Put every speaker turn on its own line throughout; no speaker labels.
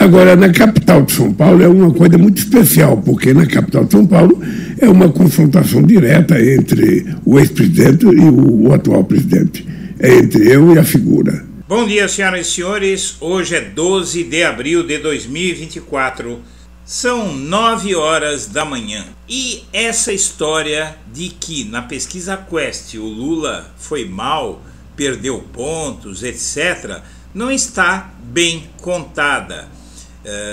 Agora, na capital de São Paulo é uma coisa muito especial, porque na capital de São Paulo é uma confrontação direta entre o ex-presidente e o atual presidente. É entre eu e a figura.
Bom dia, senhoras e senhores. Hoje é 12 de abril de 2024. São 9 horas da manhã. E essa história de que na pesquisa Quest o Lula foi mal, perdeu pontos, etc., não está bem contada.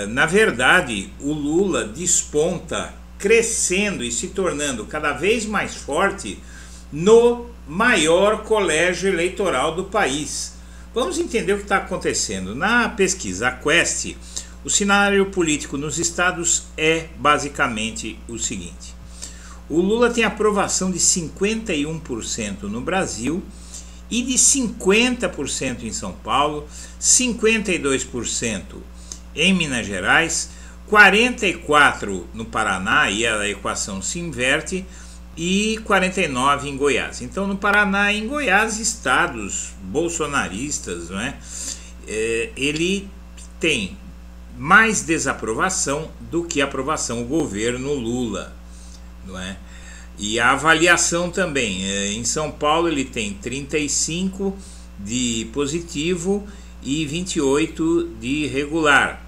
Na verdade, o Lula desponta, crescendo e se tornando cada vez mais forte no maior colégio eleitoral do país. Vamos entender o que está acontecendo. Na pesquisa Quest, o cenário político nos estados é basicamente o seguinte: o Lula tem aprovação de 51% no Brasil e de 50% em São Paulo, 52% em Minas Gerais, 44% no Paraná, e a equação se inverte, e 49% em Goiás. Então, no Paraná e em Goiás, estados bolsonaristas, não é? Ele tem mais desaprovação do que aprovação o governo Lula, não é? E a avaliação também, em São Paulo ele tem 35 de positivo e 28 de regular.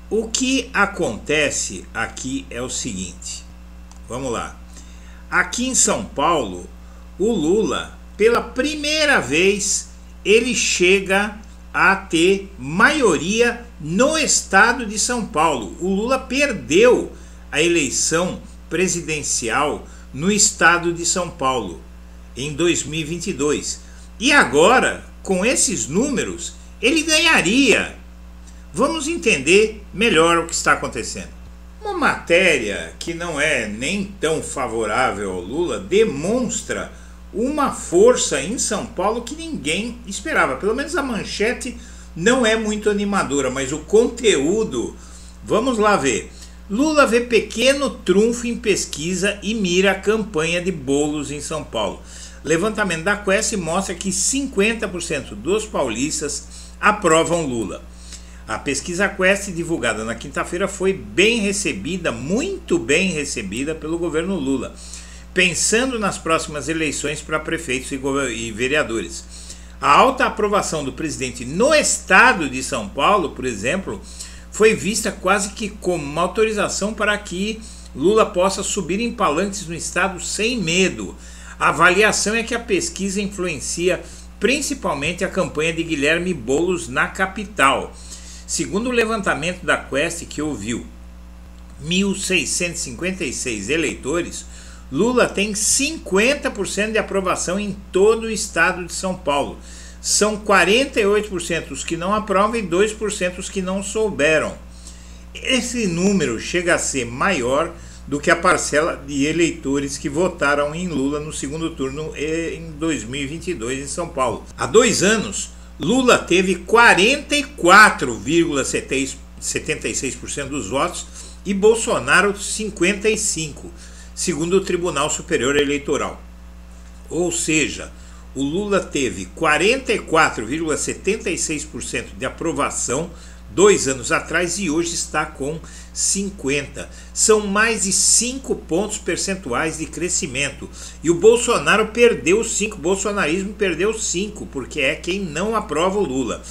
O que acontece aqui é o seguinte, vamos lá. Aqui em São Paulo, o Lula, pela primeira vez, ele chega a ter maioria no estado de São Paulo. O Lula perdeu a eleição presidencial no estado de São Paulo em 2022. E agora, com esses números, ele ganharia. Vamos entender melhor o que está acontecendo. Uma matéria que não é nem tão favorável ao Lula demonstra uma força em São Paulo que ninguém esperava. Pelo menos a manchete não é muito animadora, mas o conteúdo, vamos lá ver. Lula vê pequeno trunfo em pesquisa e mira a campanha de bolos em São Paulo. Levantamento da Quest mostra que 50% dos paulistas aprovam Lula. A pesquisa Quest, divulgada na quinta-feira, foi bem recebida, muito bem recebida pelo governo Lula, pensando nas próximas eleições para prefeitos e vereadores. A alta aprovação do presidente no estado de São Paulo, por exemplo, foi vista quase que como uma autorização para que Lula possa subir em palanques no estado sem medo. A avaliação é que a pesquisa influencia principalmente a campanha de Guilherme Boulos na capital. Segundo o levantamento da Quest, que ouviu 1.656 eleitores, Lula tem 50% de aprovação em todo o estado de São Paulo. São 48% os que não aprovam e 2% os que não souberam. Esse número chega a ser maior do que a parcela de eleitores que votaram em Lula no segundo turno em 2022 em São Paulo. Há 2 anos, Lula teve 44,76% dos votos e Bolsonaro 55%, segundo o Tribunal Superior Eleitoral. Ou seja, o Lula teve 44,76% de aprovação 2 anos atrás e hoje está com 50%. São mais de 5 pontos percentuais de crescimento. E o Bolsonaro perdeu 5%, o bolsonarismo perdeu 5%, porque é quem não aprova o Lula.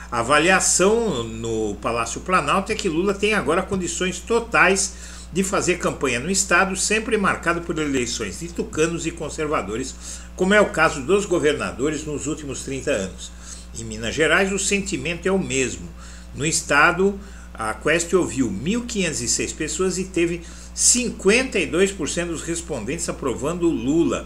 A avaliação no Palácio Planalto é que Lula tem agora condições totais de fazer campanha no estado, sempre marcado por eleições de tucanos e conservadores, como é o caso dos governadores nos últimos 30 anos. Em Minas Gerais, o sentimento é o mesmo. No estado, a Quest ouviu 1.506 pessoas e teve 52% dos respondentes aprovando o Lula.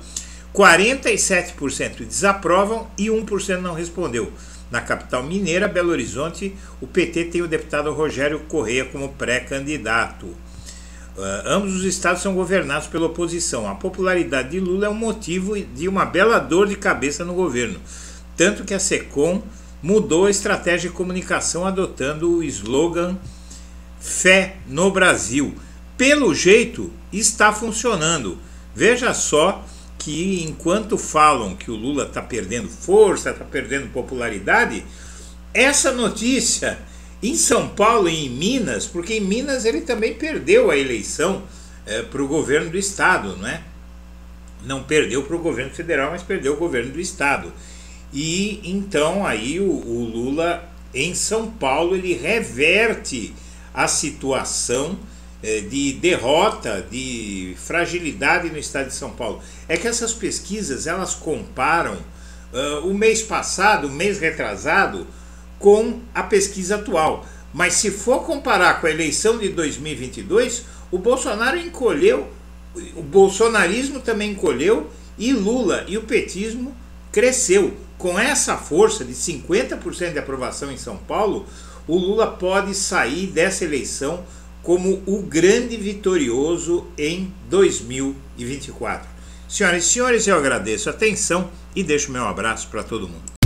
47% desaprovam e 1% não respondeu. Na capital mineira, Belo Horizonte, o PT tem o deputado Rogério Correia como pré-candidato. Ambos os estados são governados pela oposição. A popularidade de Lula é um motivo de uma bela dor de cabeça no governo. Tanto que a SECOM mudou a estratégia de comunicação adotando o slogan Fé no Brasil. Pelo jeito, está funcionando. Veja só que enquanto falam que o Lula está perdendo força, está perdendo popularidade, essa notícia Em São Paulo e em Minas, porque em Minas ele também perdeu a eleição para o governo do estado, não é? Não perdeu para o governo federal, mas perdeu o governo do estado. E então aí o Lula em São Paulo ele reverte a situação de derrota, de fragilidade no estado de São Paulo. É que essas pesquisas elas comparam o mês passado, o mês retrasado, com a pesquisa atual. Mas se for comparar com a eleição de 2022, o Bolsonaro encolheu, o bolsonarismo também encolheu, e Lula e o petismo cresceu. Com essa força de 50% de aprovação em São Paulo, o Lula pode sair dessa eleição como o grande vitorioso em 2024. Senhoras e senhores, eu agradeço a atenção e deixo meu abraço para todo mundo.